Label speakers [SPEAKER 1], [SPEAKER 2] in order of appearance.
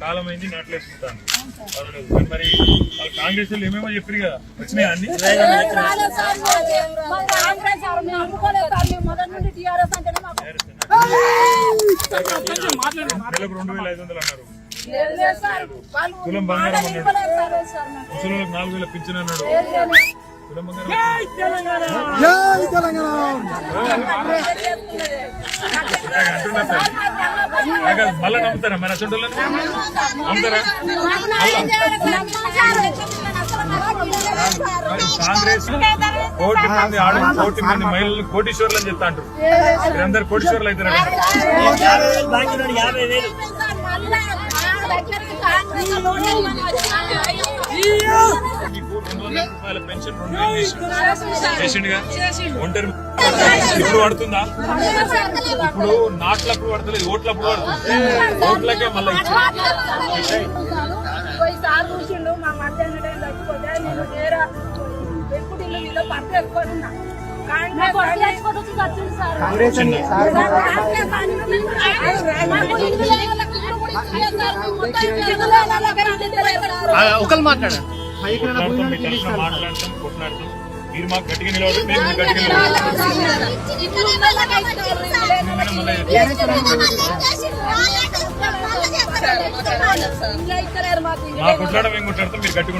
[SPEAKER 1] కాలం అయింది నాట్లేసుకుంటాను. మరి కాంగ్రెస్ వాళ్ళు ఏమేమో చెప్పారు కదా, వచ్చినాయి అన్ని నెలకు 2500 అన్నారు. తులం బంగారం అన్నాడు, ముసలిలకు 4000 పింఛన్ అన్నాడు. తులం బంగారం మళ్ళా నమ్ముతారా? మరి అసలు నమ్ముతారా? కాంగ్రెస్ కోటి మంది మహిళలు కోటీశ్వర్లు అని చెప్తా అంటారు. మీరందరూ కోటీశ్వర్లు అవుతారు. 200 రూపాయల పెన్షన్ 2000 చేసిండుగా. ఒంటరి ఇప్పుడు పడుతుందా? ఇప్పుడు నాట్లప్పుడు పడతలేదు, ఓట్లప్పుడు పడుతుంది. ఓట్లకే మళ్ళీ
[SPEAKER 2] ఒకరు మాట్లాడారు,
[SPEAKER 1] మాట్లాడతాం, కొట్లాడతాం. మీరు మాకు గట్టిగా నిలబడి మేము గట్టిగా మా కొట్లాడడం ఏం కొట్లాడతాం, మీరు గట్టిగా